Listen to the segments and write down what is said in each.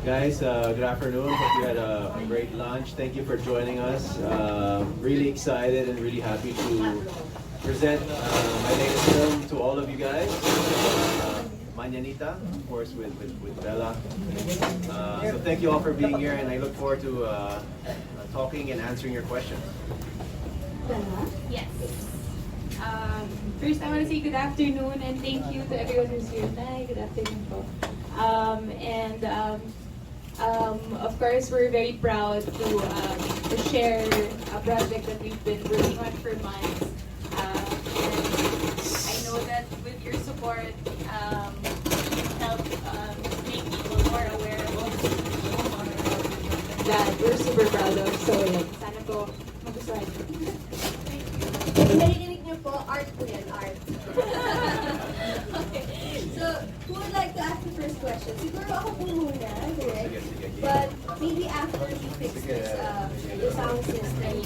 Guys, good afternoon. Hope you had a great lunch. Thank you for joining us. Really excited and really happy to present my latest film to all of you guys. Mañanita, of course, with Bela. So thank you all for being here, and I look forward to talking and answering your questions. Bella? Yes. First, I want to say good afternoon and thank you to everyone who's here. Hi, good afternoon po. Of course, we're very proud to share a project that we've been working on for months. And I know that with your support, you've helped make people more aware of that we're super proud of. So, sana po magustuhan. Narinig niyo po, art po yan, art. Okay. So, who would like to ask the first question? Siguro ako po muna, correct? But maybe after we fix this, the sound system,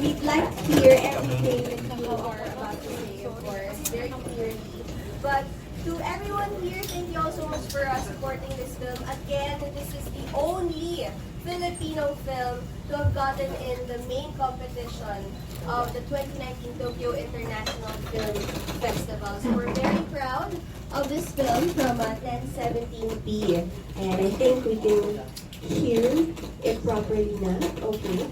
we'd like to hear everything that you are about to say, of course, very clearly. But to everyone here, thank you all so much for supporting this film. Again, this is the only Filipino film to have gotten in the main competition of the 2019 Tokyo International Film Festival. So we're very proud of this film from TEN17P. And I think we can hear it properly now. Okay.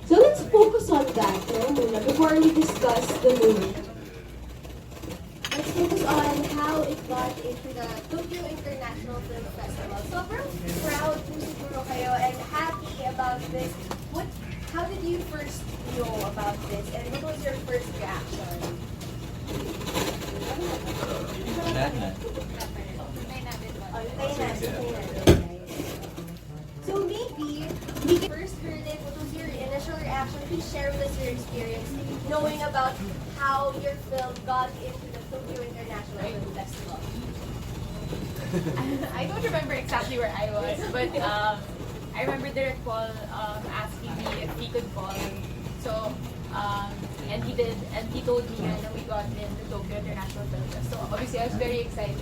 So let's focus on that, no, muna, before we discuss the movie. Let's focus on how it got into the Tokyo International Film Festival. So we're proud po siguro kayo and happy about this. How did you first know about this and what was your first reaction? So maybe we first heard it, what was your initial reaction? Please share with us your experience knowing about how your film got into the Tokyo International Film Festival. I don't remember exactly where I was, but I remember Direct Paul asking me if he could call. So, and he did, and he told me that we got in the Tokyo International Film Fest. So obviously I was very excited.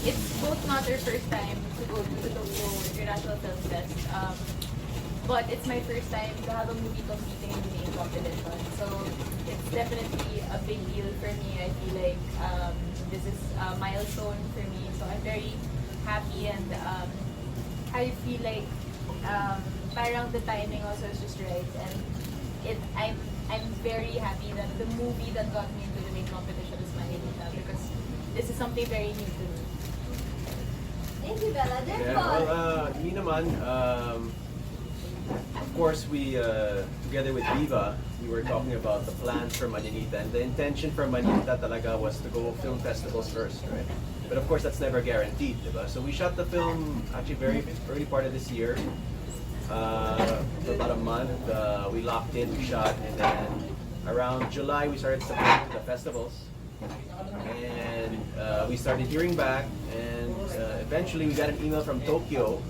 It's both not our first time to go to the Tokyo International Film Fest, but it's my first time to have a movie competing in the main competition. So it's definitely a big deal for me. I feel like this is a milestone for me. So I'm very happy and I feel like parang the timing also is just right, and I'm very happy that the movie that got me into the main competition is Mañanita because this is something very new to me. Thank you, Bella. Yeah, well, me naman, of course, we together with Viva, we were talking about the plans for Mañanita, and the intention for Mañanita talaga was to go film festivals first, right? But of course, that's never guaranteed, diba? So we shot the film actually very early part of this year. For about a month, we locked in, we shot, and then around July we started submitting to the festivals, and we started hearing back, and eventually we got an email from Tokyo.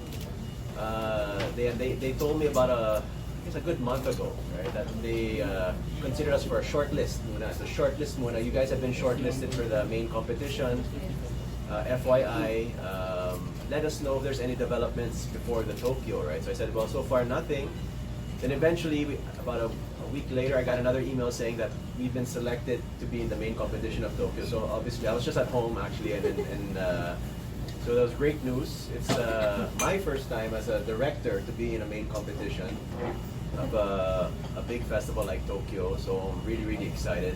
They told me about I guess a good month ago, right, that they considered us for a short list. So short list muna. You guys have been shortlisted for the main competition. FYI, let us know if there's any developments before the Tokyo, right? So I said, well, so far nothing. Then eventually, about a week later, I got another email saying that we've been selected to be in the main competition of Tokyo. So obviously, I was just at home actually, and so that was great news. It's my first time as a director to be in a main competition of a big festival like Tokyo. So I'm really, really excited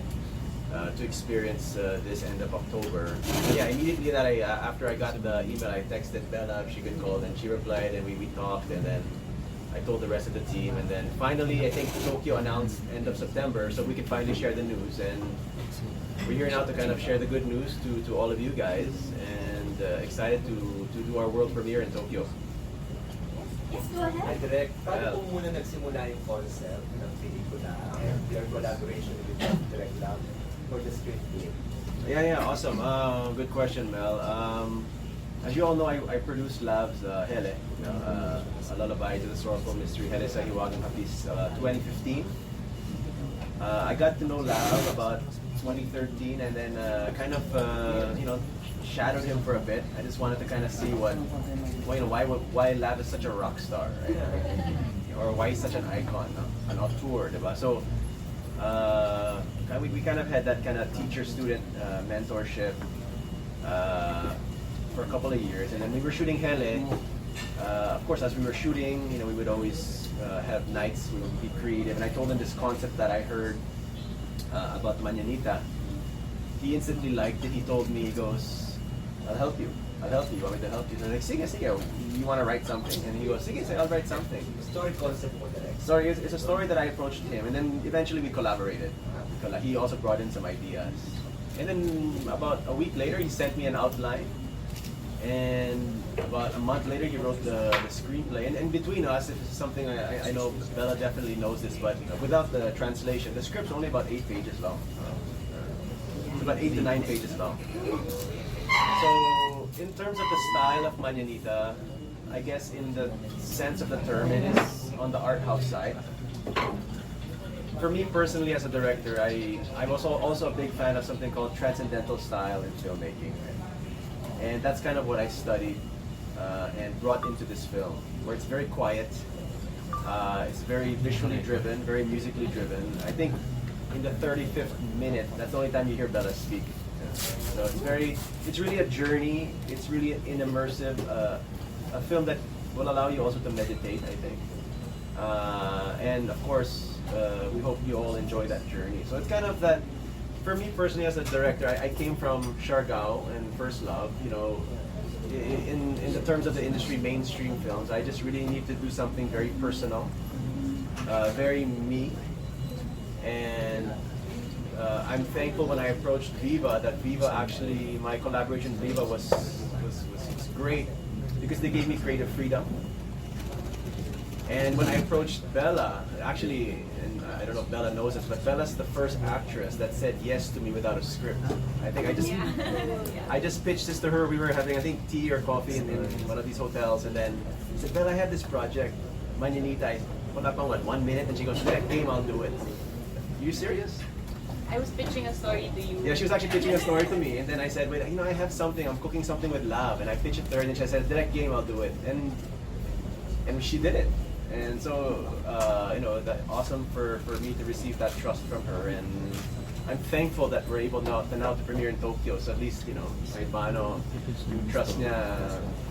to experience this end of October. Yeah, immediately that after I got the email, I texted Bella if she could call, and she replied, and we talked, and then I told the rest of the team, and then finally I think Tokyo announced end of September, so we could finally share the news, and we're here now to kind of share the good news to all of you guys, and excited to do our world premiere in Tokyo. Yes, go ahead. Hi, Direk. Paano po muna nagsimula yung concept ng pelikula, your collaboration with Direk Lav for the script team? Yeah, awesome. Good question, Mel. As you all know, I produced Lav's Hele, a lullaby to the historical mystery, Hele sa Hiwagang Hapis, 2015. I got to know Lav about 2013, and then kind of shadowed him for a bit. I just wanted to kind of see why Lav is such a rock star, right? Or why he's such an icon, an auteur, diba? So we kind of had that kind of teacher-student mentorship for a couple of years, and then we were shooting Hele. Of course, as we were shooting, we would always have nights we would be creative, and I told him this concept that I heard about Mañanita. He instantly liked it. He told me, he goes, I'll help you. You want me to help you? And I'm like, sige, you want to write something? And he goes, sige, I'll write something. Story concept mo direct. Sorry, it's a story that I approached him, and then eventually we collaborated. He also brought in some ideas. And then about a week later, he sent me an outline. And about a month later, he wrote the screenplay. And between us, it's something I know Bella definitely knows this, but without the translation, the script's only about 8 pages long. It's about 8 to 9 pages long. So, in terms of the style of Mañanita, I guess in the sense of the term, it is on the art house side. For me personally, as a director, I'm also a big fan of something called transcendental style in filmmaking. And that's kind of what I studied and brought into this film, where it's very quiet, it's very visually driven, very musically driven. I think in the 35th minute, that's the only time you hear Bella speak. So it's really a journey, it's really an immersive, a film that will allow you also to meditate, I think. And of course, we hope you all enjoy that journey. So it's kind of that. For me personally, as a director, I came from Siargao and First Love. In the terms of the industry, mainstream films, I just really need to do something very personal, very me. And I'm thankful when I approached Viva that Viva actually, my collaboration with Viva was great because they gave me creative freedom. And when I approached Bella, actually, and I don't know if Bella knows this, but Bella's the first actress that said yes to me without a script. I think I just pitched this to her. We were having, I think, tea or coffee in one of these hotels, and then I said, Bella, I have this project, Mañanita. Wala pang 1 minute, and she goes, next game, I'll do it. You serious? I was pitching a story to you. Yeah, she was actually pitching a story to me, and then I said, wait, I have something, I'm cooking something with Lav, and I pitched it to her, and she said, direct game, I'll do it. And she did it. And so, that's awesome for me to receive that trust from her, and I'm thankful that we're able now to premiere in Tokyo. So at least, kahit paano, yung trust niya,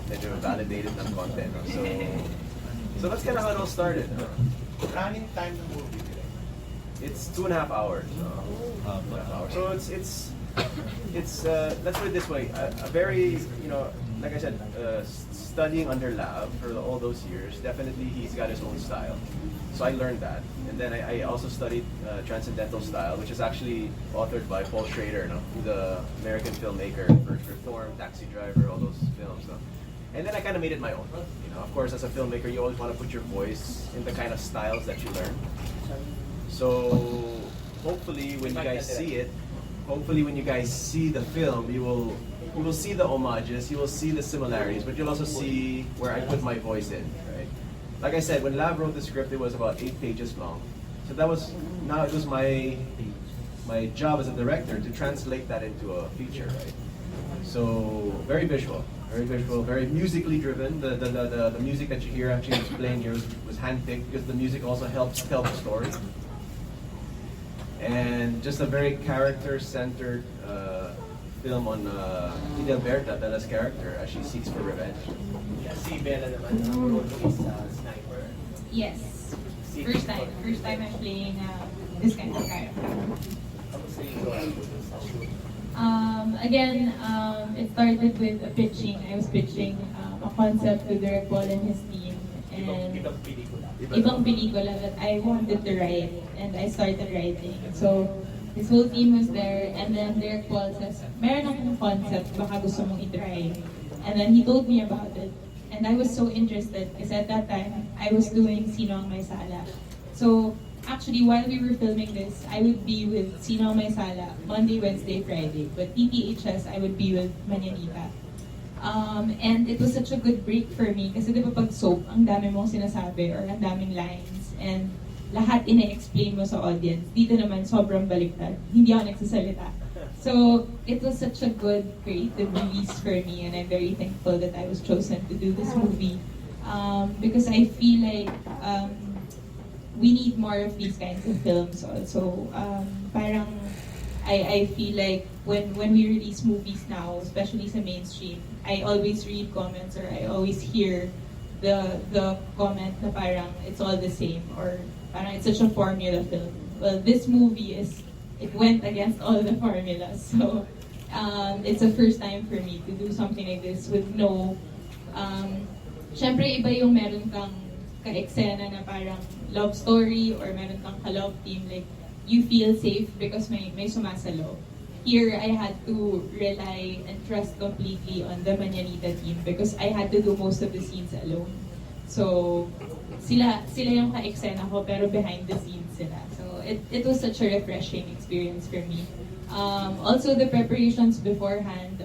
medyo validated ng konti. So that's kind of how it all started. Running time ng movie direct. It's 2.5 hours. 2.5 hours. So it's let's put it this way, a very, like I said, studying under Lav for all those years, definitely he's got his own style. So I learned that. And then I also studied transcendental style, which is actually authored by Paul Soriano, the American filmmaker for Reform, Taxi Driver, all those films. And then I kind of made it my own. Of course, as a filmmaker, you always want to put your voice in the kind of styles that you learn. So hopefully when you guys see it, when you guys see the film, you will see the homages, you will see the similarities, but you'll also see where I put my voice in, right? Like I said, when Lav wrote the script, it was about 8 pages long. So it was my job as a director to translate that into a feature, right? So very visual, very musically driven. The music that you hear actually was playing here was handpicked because the music also helps tell the story. And just a very character-centered film on Edilberta, Bella's character, as she seeks for revenge. Yeah, si Bella naman, ang role mo is sniper. Yes. First time I'm playing this kind of character. Kamusta yung role mo sa shoot? It started with a pitching. I was pitching a concept to Direct Paul and his team. And ibang pelikula that I wanted to write, and I started writing. So his whole team was there, and then Direct Paul says, meron akong concept, baka gusto mong itry. And then he told me about it, and I was so interested because at that time I was doing Sino ang May Sala. So actually, while we were filming this, I would be with Sino ang May Sala Monday, Wednesday, Friday. But TTHS, I would be with Mañanita. And it was such a good break for me kasi di ba pag soap, ang dami mong sinasabi or ang daming lines. And lahat ina-explain mo sa audience. Dito naman, sobrang baliktad. Hindi ako nagsasalita. So, it was such a good creative release for me, and I'm very thankful that I was chosen to do this movie. Because I feel like we need more of these kinds of films also. Parang, I feel like when we release movies now, especially sa mainstream, I always read comments or I always hear the comment na parang it's all the same or parang it's such a formula film. Well, this movie it went against all the formulas. So it's the first time for me to do something like this with no syempre iba yung meron kang ka-eksena na parang love story or meron kang ka-love team, like you feel safe because may sumasalo. Here, I had to rely and trust completely on the Mañanita team because I had to do most of the scenes alone. So, sila yung ka-eksena ko pero behind the scenes sila. So, it was such a refreshing experience for me. Also, the preparations beforehand,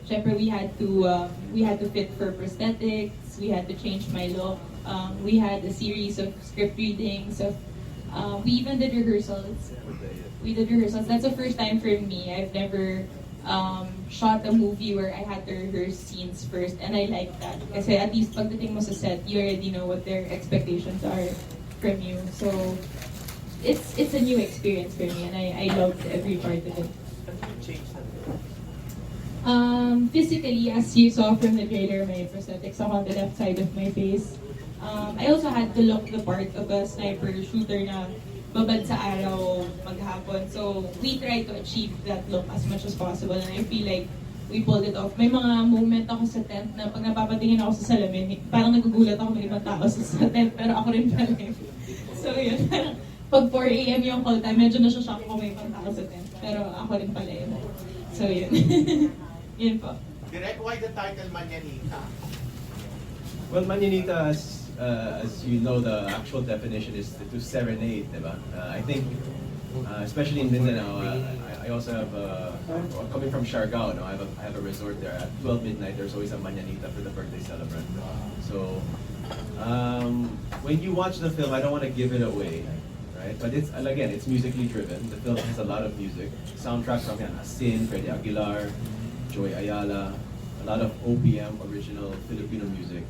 syempre we had to fit for prosthetics, we had to change my look, we had a series of script readings, we even did rehearsals. That's the first time for me. I've never shot a movie where I had to rehearse scenes first, and I like that. Kasi at least pagdating mo sa set, you already know what their expectations are from you. So it's a new experience for me, and I loved every part of it. Physically, as you saw from the trailer, my prosthetics are on the left side of my face. I also had to look the part of a sniper shooter na babad sa araw maghapon. So we tried to achieve that look as much as possible, and I feel like we pulled it off. May mga moment ako sa tent na pag napapatingin ako sa salamin, parang nagugulat ako may ibang tao sa tent, pero ako rin pala yun. So yun, pag 4 a.m. yung call time, medyo nasashock ko may ibang tao sa tent, pero ako rin pala yun. So yun. Yun po. Direct, why the title Mañanita? Well, Mañanita, as you know, the actual definition is to serenade, diba? I think, especially in Mindanao, I also have, coming from Siargao, no, I have a resort there. At 12 midnight, there's always a Mañanita for the birthday celebrant. So, when you watch the film, I don't want to give it away, right? But it's musically driven. The film has a lot of music. Soundtrack from Asin, Freddie Aguilar, Joy Ayala, a lot of OPM, original Filipino music,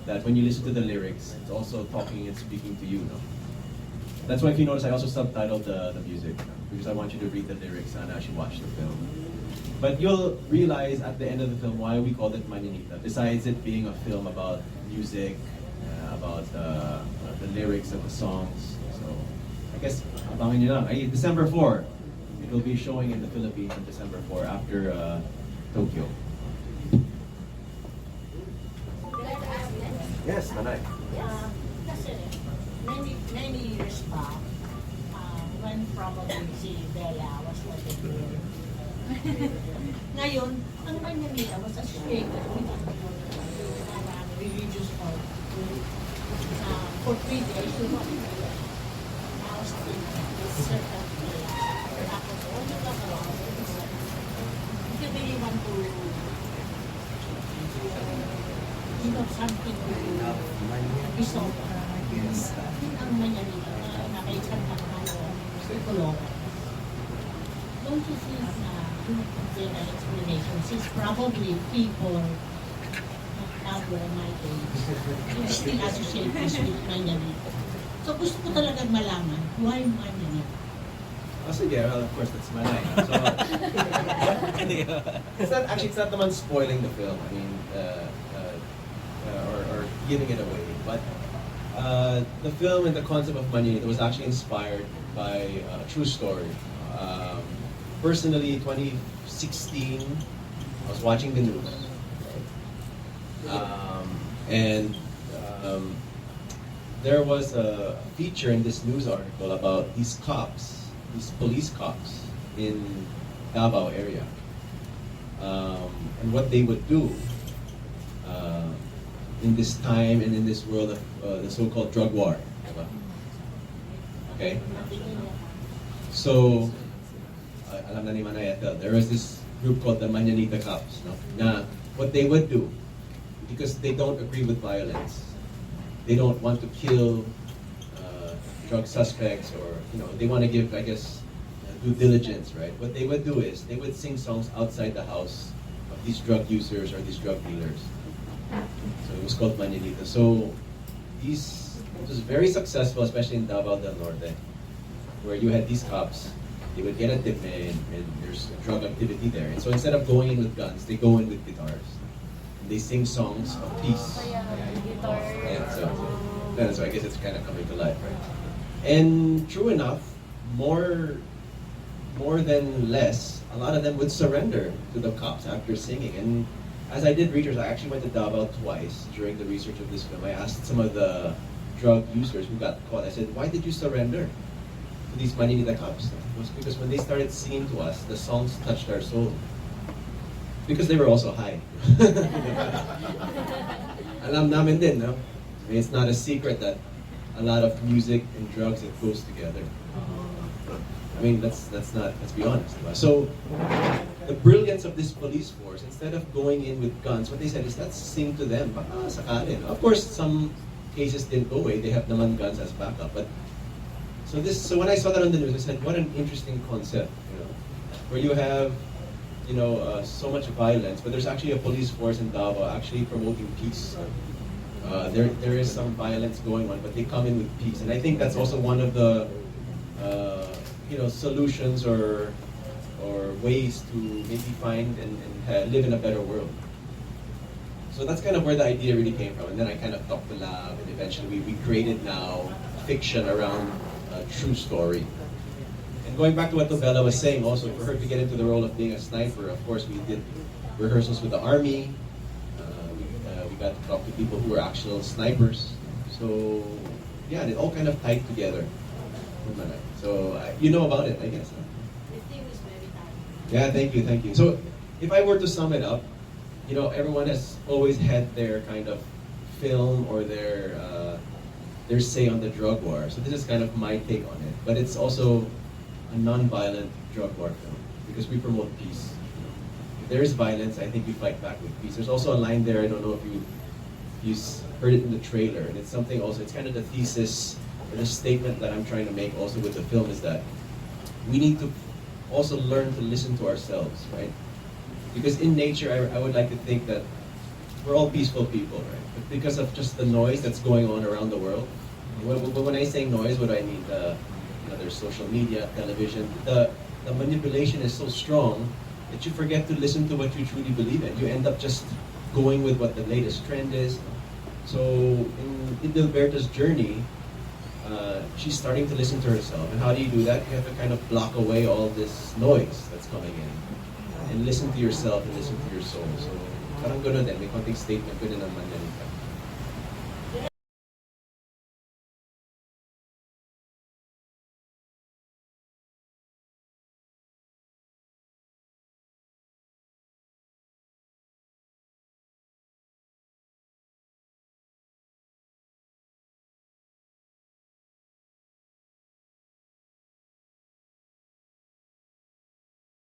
that when you listen to the lyrics, it's also talking and speaking to you, no? That's why if you notice, I also subtitled the music, because I want you to read the lyrics and actually watch the film. But you'll realize at the end of the film why we called it Mañanita, besides it being a film about music, about the lyrics of the songs. So, I guess, abangan nyo lang. December 4, it will be showing in the Philippines on December 4 after Tokyo. Yes, Manay. Kasi many years back, when probably si Bela was like a girl. Ngayon, ang Mañanita was associated with religious cult. For 3 days, you know, now still certain place. Tapos, all you talk about is if you really want to something to resolve ang Mañanita na nakaikanta ng Pelikulang. Don't you think there are explanations? Since probably people now my age still associate this with Mañanita. So gusto ko talagang malaman, why Mañanita? Oh, sige, well, of course, that's Manay. So, it's not naman spoiling the film. I mean, or giving it away. But the film and the concept of Mañanita was actually inspired by a true story. Personally, 2016, I was watching the news. And there was a feature in this news article about these cops, these police cops in Davao area. And what they would do in this time and in this world of the so-called drug war. Okay? So, alam na ni Manay, there was this group called the Mañanita Cops, no? Na what they would do, because they don't agree with violence, they don't want to kill drug suspects, or they want to give, I guess, due diligence, right? What they would do is they would sing songs outside the house of these drug users or these drug dealers. So it was called Mañanita. So it was very successful, especially in Davao del Norte, where you had these cops. They would get a tip and there's drug activity there. And so instead of going in with guns, they go in with guitars. And they sing songs of peace. And so I guess it's kind of coming to life, right? And true enough, more than less, a lot of them would surrender to the cops after singing. And as I did research, I actually went to Davao twice during the research of this film. I asked some of the drug users who got caught, I said, why did you surrender to these Mañanita cops? It was because when they started singing to us, the songs touched our soul. Because they were also high. Alam namin din, no? I mean, it's not a secret that a lot of music and drugs, it goes together. I mean, let's be honest. Diba? So, the brilliance of this police force, instead of going in with guns, what they said is, let's sing to them. Baka sakali. Of course, some cases didn't go away. They have naman guns as backup. But so when I saw that on the news, I said, what an interesting concept, where you have, so much violence, but there's actually a police force in Davao actually promoting peace. There is some violence going on, but they come in with peace, and I think that's also one of the, solutions or ways to maybe find and live in a better world. So that's kind of where the idea really came from, and then I kind of talked to Lav, and eventually we created now fiction around a true story. And going back to what Bela was saying also, for her to get into the role of being a sniper, of course we did rehearsals with the army. We got to talk to people who were actual snipers. So yeah, it all kind of tied together. So you know about it, I guess. Huh? The team is very tight. Yeah, thank you. So if I were to sum it up, everyone has always had their kind of film or their say on the drug war. So this is kind of my take on it. But it's also a non-violent drug war film because we promote peace. If there is violence, I think we fight back with peace. There's also a line there, I don't know if you heard it in the trailer, and it's something also, it's kind of the thesis or the statement that I'm trying to make also with the film is that we need to also learn to listen to ourselves, right? Because in nature, I would like to think that we're all peaceful people, right? But because of just the noise that's going on around the world, when I say noise, what do I mean? There's social media, television. The manipulation is so strong that you forget to listen to what you truly believe in. You end up just going with what the latest trend is. So in Edilberta's journey, she's starting to listen to herself. And how do you do that? You have to kind of block away all this noise that's coming in. And listen to yourself and listen to your soul. So parang gano'n din. May konting statement ko din ng Mañanita.